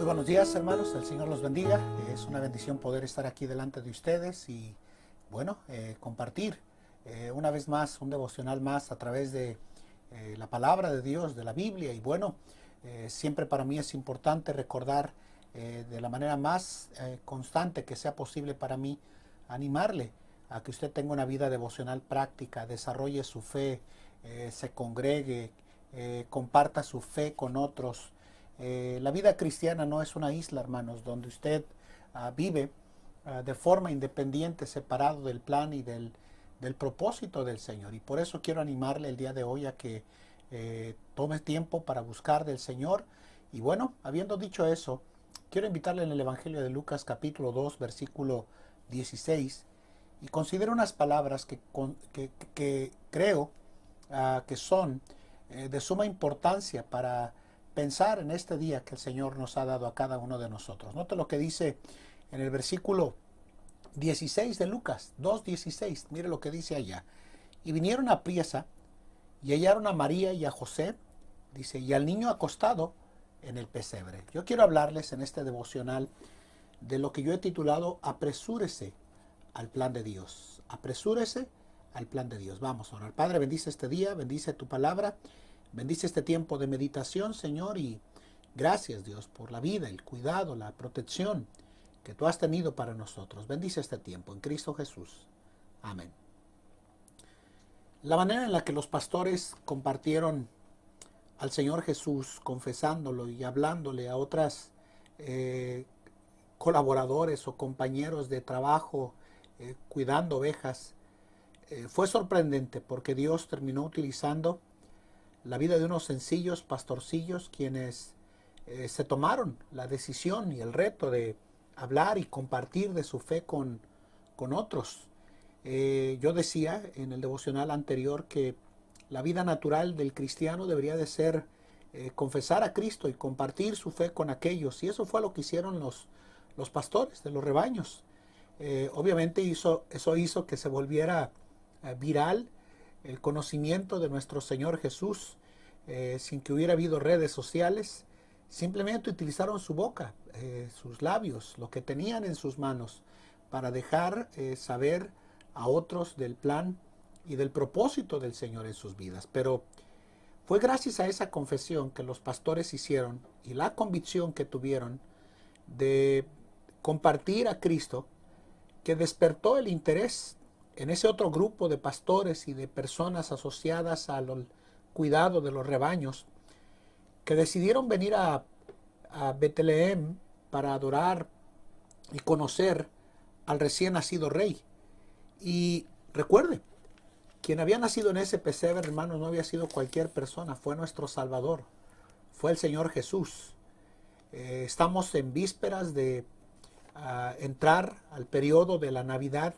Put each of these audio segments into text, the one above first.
Muy buenos días, hermanos, el Señor los bendiga. Es una bendición poder estar aquí delante de ustedes y, bueno, compartir una vez más un devocional más a través de la palabra de Dios, de la Biblia. Y bueno, siempre para mí es importante recordar de la manera más constante que sea posible para mí, animarle a que usted tenga una vida devocional práctica, desarrolle su fe, se congregue, comparta su fe con otros. La vida cristiana no es una isla, hermanos, donde usted vive de forma independiente, separado del plan y del propósito del Señor. Y por eso quiero animarle el día de hoy a que tome tiempo para buscar del Señor. Y bueno, habiendo dicho eso, quiero invitarle en el Evangelio de Lucas capítulo 2, versículo 16, y considero unas palabras que creo que son de suma importancia para pensar en este día que el Señor nos ha dado a cada uno de nosotros. Note lo que dice en el versículo 16 de Lucas 2:16. Mire lo que dice allá. Y vinieron apriesa y hallaron a María y a José, dice, y al niño acostado en el pesebre. Yo quiero hablarles en este devocional de lo que yo he titulado Apresúrese al plan de Dios. Apresúrese al plan de Dios. Vamos a orar. Padre, bendice este día, bendice tu palabra. Bendice este tiempo de meditación, Señor, y gracias, Dios, por la vida, el cuidado, la protección que tú has tenido para nosotros. Bendice este tiempo en Cristo Jesús. Amén. La manera en la que los pastores compartieron al Señor Jesús, confesándolo y hablándole a otras colaboradores o compañeros de trabajo, cuidando ovejas, fue sorprendente porque Dios terminó utilizando la vida de unos sencillos pastorcillos quienes se tomaron la decisión y el reto de hablar y compartir de su fe con otros. Yo decía en el devocional anterior que la vida natural del cristiano debería de ser confesar a Cristo y compartir su fe con aquellos. Y eso fue lo que hicieron los pastores de los rebaños. Obviamente eso hizo que se volviera viral el conocimiento de nuestro Señor Jesús, sin que hubiera habido redes sociales. Simplemente utilizaron su boca, sus labios, lo que tenían en sus manos, para dejar saber a otros del plan y del propósito del Señor en sus vidas. Pero fue gracias a esa confesión que los pastores hicieron y la convicción que tuvieron de compartir a Cristo, que despertó el interés en ese otro grupo de pastores y de personas asociadas al cuidado de los rebaños, que decidieron venir a Betlehem para adorar y conocer al recién nacido rey. Y recuerde, quien había nacido en ese pesebre, hermanos, no había sido cualquier persona, fue nuestro Salvador, fue el Señor Jesús. Estamos en vísperas de entrar al periodo de la Navidad.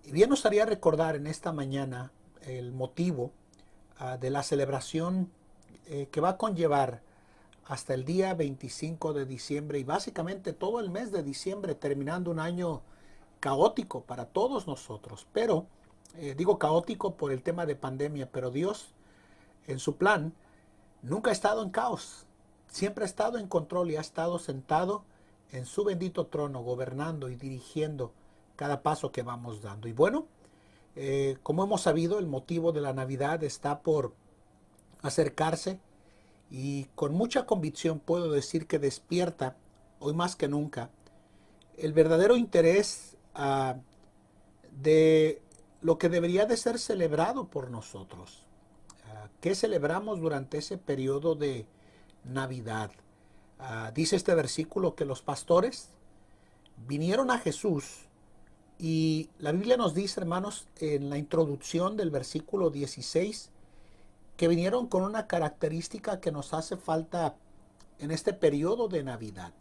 Y bien nos haría recordar en esta mañana el motivo de la celebración que va a conllevar hasta el día 25 de diciembre y básicamente todo el mes de diciembre, terminando un año caótico para todos nosotros. Pero digo caótico por el tema de pandemia, pero Dios en su plan nunca ha estado en caos, siempre ha estado en control y ha estado sentado en su bendito trono, gobernando y dirigiendo cada paso que vamos dando. Y bueno, como hemos sabido, el motivo de la Navidad está por acercarse y con mucha convicción puedo decir que despierta, hoy más que nunca, el verdadero interés de lo que debería de ser celebrado por nosotros. ¿Qué celebramos durante ese periodo de Navidad? Dice este versículo que los pastores vinieron a Jesús. Y la Biblia nos dice, hermanos, en la introducción del versículo 16, que vinieron con una característica que nos hace falta en este periodo de Navidad.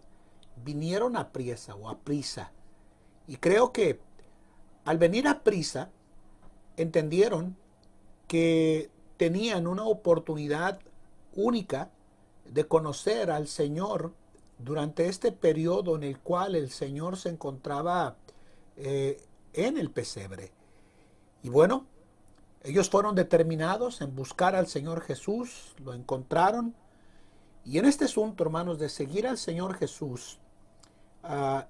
Vinieron a priesa o a prisa. Y creo que al venir a prisa, entendieron que tenían una oportunidad única de conocer al Señor durante este periodo en el cual el Señor se encontraba en el pesebre. Y bueno, ellos fueron determinados en buscar al Señor Jesús, lo encontraron Y en este asunto, hermanos, de seguir al Señor Jesús, ah,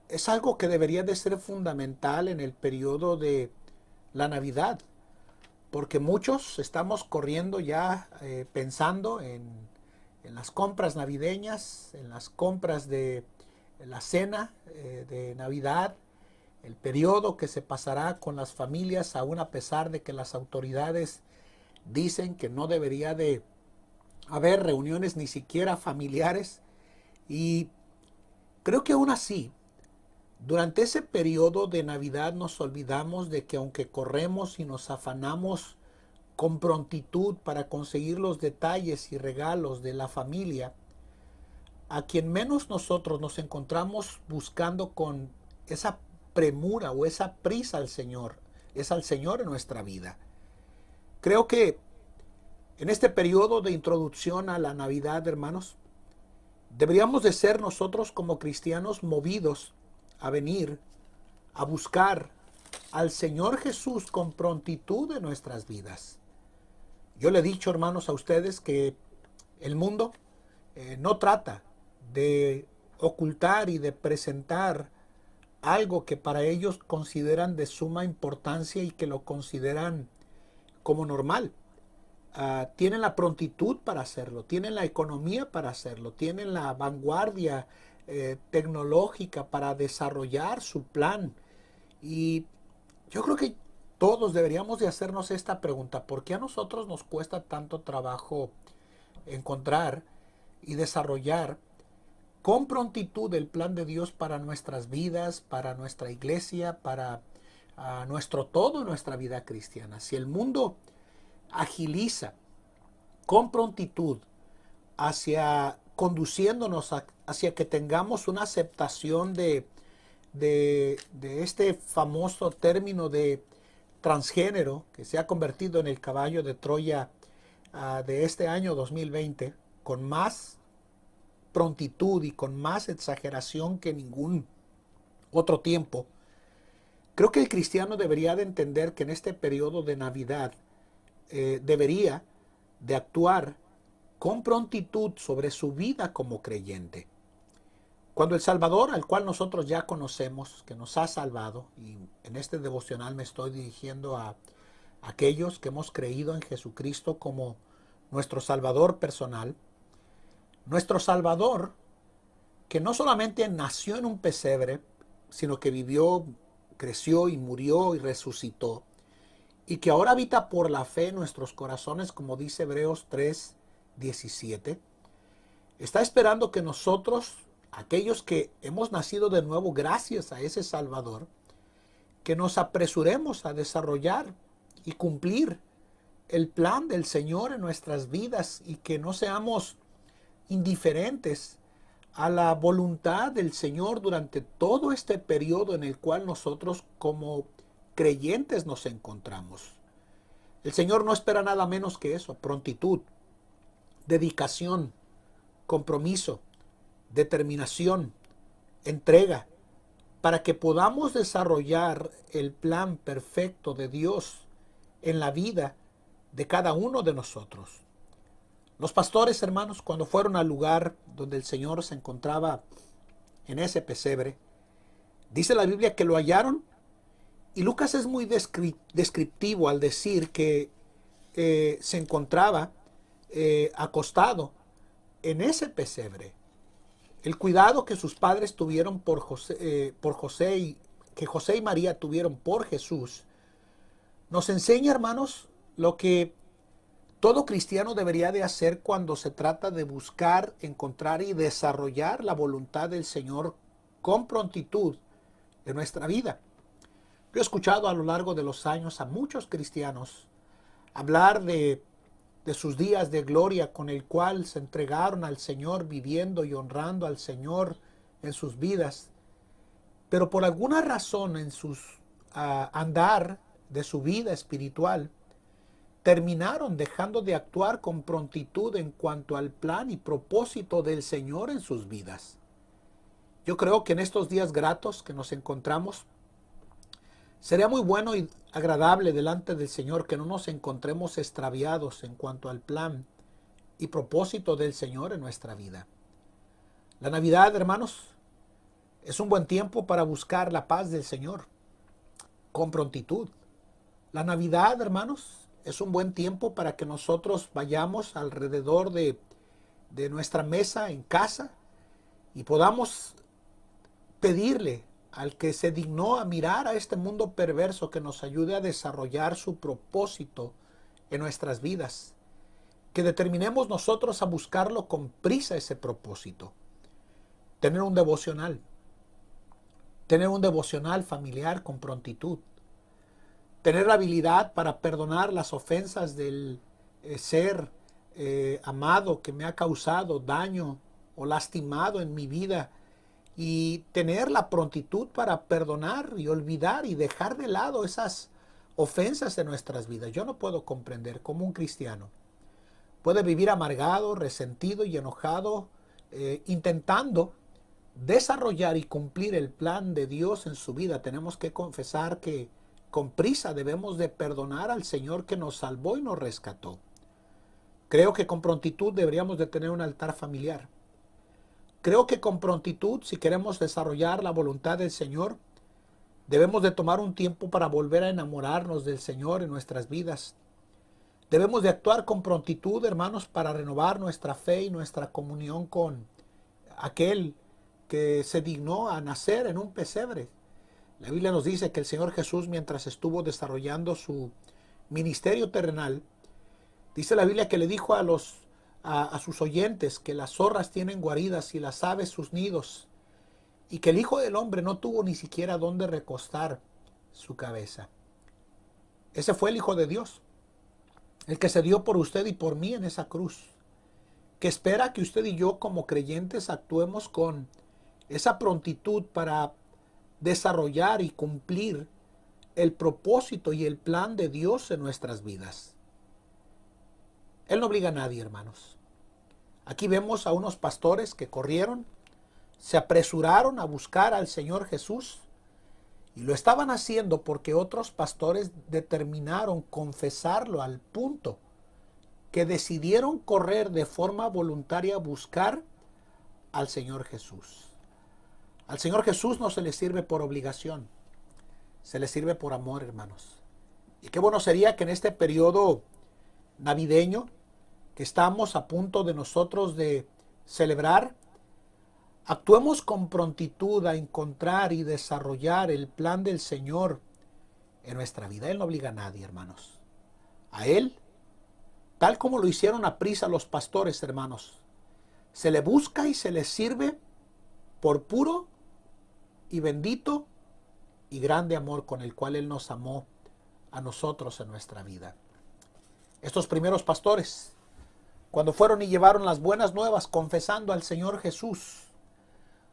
es algo que debería de ser fundamental en el periodo de la Navidad, porque muchos estamos corriendo ya pensando en las compras navideñas, en las compras de la cena de Navidad, el periodo que se pasará con las familias, aún a pesar de que las autoridades dicen que no debería de haber reuniones ni siquiera familiares. Y creo que aún así, durante ese periodo de Navidad nos olvidamos de que aunque corremos y nos afanamos con prontitud para conseguir los detalles y regalos de la familia, a quien menos nosotros nos encontramos buscando con esa premura o esa prisa al Señor, es al Señor en nuestra vida. Creo que en este periodo de introducción a la Navidad, hermanos, deberíamos de ser nosotros como cristianos movidos a venir a buscar al Señor Jesús con prontitud en nuestras vidas. Yo le he dicho, hermanos, a ustedes que el mundo no trata de ocultar y de presentar algo que para ellos consideran de suma importancia y que lo consideran como normal. Tienen la prontitud para hacerlo, tienen la economía para hacerlo, tienen la vanguardia tecnológica para desarrollar su plan. Y yo creo que todos deberíamos de hacernos esta pregunta: ¿por qué a nosotros nos cuesta tanto trabajo encontrar y desarrollar con prontitud el plan de Dios para nuestras vidas, para nuestra iglesia, para nuestro todo en nuestra vida cristiana? Si el mundo agiliza con prontitud hacia conduciéndonos hacia que tengamos una aceptación de este famoso término de transgénero que se ha convertido en el caballo de Troya de este año 2020, con más prontitud y con más exageración que ningún otro tiempo, creo que el cristiano debería de entender que en este periodo de Navidad debería de actuar con prontitud sobre su vida como creyente. Cuando el Salvador, al cual nosotros ya conocemos, que nos ha salvado, y en este devocional me estoy dirigiendo a aquellos que hemos creído en Jesucristo como nuestro Salvador personal, nuestro Salvador, que no solamente nació en un pesebre, sino que vivió, creció y murió y resucitó, y que ahora habita por la fe en nuestros corazones, como dice Hebreos 3:17, está esperando que nosotros, aquellos que hemos nacido de nuevo gracias a ese Salvador, que nos apresuremos a desarrollar y cumplir el plan del Señor en nuestras vidas y que no seamos indiferentes a la voluntad del Señor durante todo este periodo en el cual nosotros como creyentes nos encontramos. El Señor no espera nada menos que eso: prontitud, dedicación, compromiso, determinación, entrega, para que podamos desarrollar el plan perfecto de Dios en la vida de cada uno de nosotros. Los pastores, hermanos, cuando fueron al lugar donde el Señor se encontraba en ese pesebre, dice la Biblia que lo hallaron, y Lucas es muy descriptivo al decir que se encontraba acostado en ese pesebre. El cuidado que sus padres tuvieron por José y que José y María tuvieron por Jesús, nos enseña, hermanos, lo que todo cristiano debería de hacer cuando se trata de buscar, encontrar y desarrollar la voluntad del Señor con prontitud de nuestra vida. Yo he escuchado a lo largo de los años a muchos cristianos hablar de sus días de gloria con el cual se entregaron al Señor, viviendo y honrando al Señor en sus vidas. Pero por alguna razón en sus andar de su vida espiritual, terminaron dejando de actuar con prontitud en cuanto al plan y propósito del Señor en sus vidas. Yo creo que en estos días gratos que nos encontramos, sería muy bueno y agradable delante del Señor que no nos encontremos extraviados en cuanto al plan y propósito del Señor en nuestra vida. La Navidad, hermanos, es un buen tiempo para buscar la paz del Señor con prontitud. La Navidad, hermanos, es un buen tiempo para que nosotros vayamos alrededor de nuestra mesa en casa y podamos pedirle al que se dignó a mirar a este mundo perverso que nos ayude a desarrollar su propósito en nuestras vidas. Que determinemos nosotros a buscarlo con prisa ese propósito. Tener un devocional familiar con prontitud. Tener la habilidad para perdonar las ofensas del ser amado que me ha causado daño o lastimado en mi vida, y tener la prontitud para perdonar y olvidar y dejar de lado esas ofensas de nuestras vidas. Yo no puedo comprender cómo un cristiano puede vivir amargado, resentido y enojado, intentando desarrollar y cumplir el plan de Dios en su vida. Tenemos que confesar que con prisa debemos de perdonar al Señor que nos salvó y nos rescató. Creo que con prontitud deberíamos de tener un altar familiar. Creo que con prontitud, si queremos desarrollar la voluntad del Señor, debemos de tomar un tiempo para volver a enamorarnos del Señor en nuestras vidas. Debemos de actuar con prontitud, hermanos, para renovar nuestra fe y nuestra comunión con aquel que se dignó a nacer en un pesebre. La Biblia nos dice que el Señor Jesús, mientras estuvo desarrollando su ministerio terrenal, dice la Biblia que le dijo a sus oyentes que las zorras tienen guaridas y las aves sus nidos, y que el Hijo del Hombre no tuvo ni siquiera dónde recostar su cabeza. Ese fue el Hijo de Dios, el que se dio por usted y por mí en esa cruz, que espera que usted y yo como creyentes actuemos con esa prontitud para desarrollar y cumplir el propósito y el plan de Dios en nuestras vidas. Él no obliga a nadie, hermanos. Aquí vemos a unos pastores que corrieron, se apresuraron a buscar al Señor Jesús, y lo estaban haciendo porque otros pastores determinaron confesarlo, al punto que decidieron correr de forma voluntaria a buscar al Señor Jesús. Al Señor Jesús no se le sirve por obligación, se le sirve por amor, hermanos. Y qué bueno sería que en este periodo navideño que estamos a punto de nosotros de celebrar, actuemos con prontitud a encontrar y desarrollar el plan del Señor en nuestra vida. Él no obliga a nadie, hermanos. A Él, tal como lo hicieron a prisa los pastores, hermanos, se le busca y se le sirve por puro y bendito y grande amor con el cual Él nos amó a nosotros en nuestra vida. Estos primeros pastores, cuando fueron y llevaron las buenas nuevas confesando al Señor Jesús,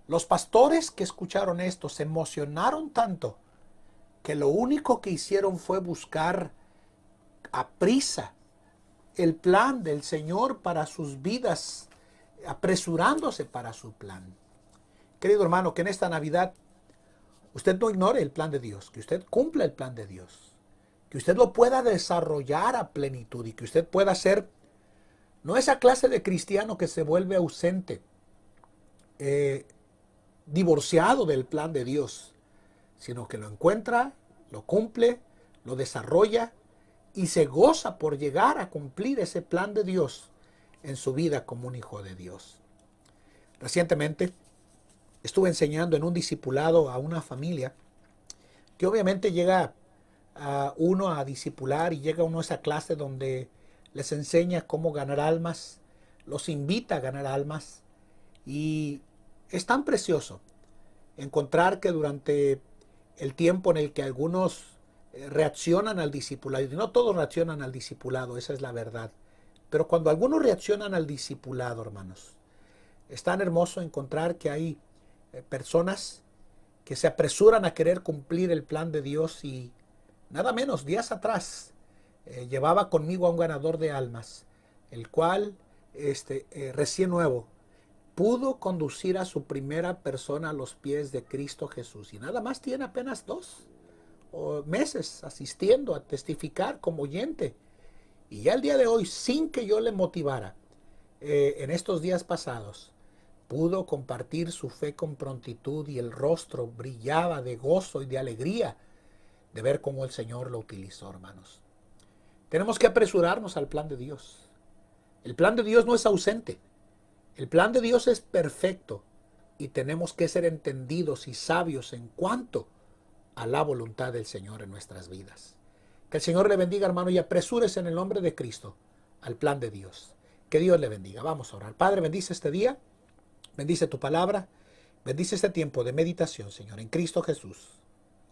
los pastores que escucharon esto se emocionaron tanto que lo único que hicieron fue buscar a prisa el plan del Señor para sus vidas, apresurándose para su plan. Querido hermano, que en esta Navidad usted no ignore el plan de Dios, que usted cumpla el plan de Dios, que usted lo pueda desarrollar a plenitud y que usted pueda ser no esa clase de cristiano que se vuelve ausente, divorciado del plan de Dios, sino que lo encuentra, lo cumple, lo desarrolla y se goza por llegar a cumplir ese plan de Dios en su vida como un hijo de Dios. Recientemente estuve enseñando en un discipulado a una familia que obviamente llega a uno a discipular y llega uno a esa clase donde les enseña cómo ganar almas, los invita a ganar almas, y es tan precioso encontrar que durante el tiempo en el que algunos reaccionan al discipulado, y no todos reaccionan al discipulado, esa es la verdad, pero cuando algunos reaccionan al discipulado, hermanos, es tan hermoso encontrar que hay personas que se apresuran a querer cumplir el plan de Dios. Y nada menos, días atrás, llevaba conmigo a un ganador de almas, el cual, recién nuevo, pudo conducir a su primera persona a los pies de Cristo Jesús. Y nada más tiene apenas 2 meses asistiendo a testificar como oyente. Y ya el día de hoy, sin que yo le motivara, en estos días pasados pudo compartir su fe con prontitud y el rostro brillaba de gozo y de alegría de ver cómo el Señor lo utilizó, hermanos. Tenemos que apresurarnos al plan de Dios. El plan de Dios no es ausente. El plan de Dios es perfecto y tenemos que ser entendidos y sabios en cuanto a la voluntad del Señor en nuestras vidas. Que el Señor le bendiga, hermano, y apresúrese en el nombre de Cristo al plan de Dios. Que Dios le bendiga. Vamos a orar. Padre, bendice este día, bendice tu palabra, bendice este tiempo de meditación, Señor, en Cristo Jesús.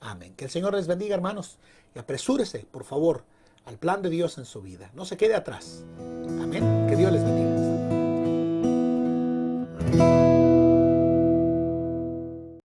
Amén. Que el Señor les bendiga, hermanos, y apresúrese, por favor, al plan de Dios en su vida. No se quede atrás. Amén. Que Dios les bendiga.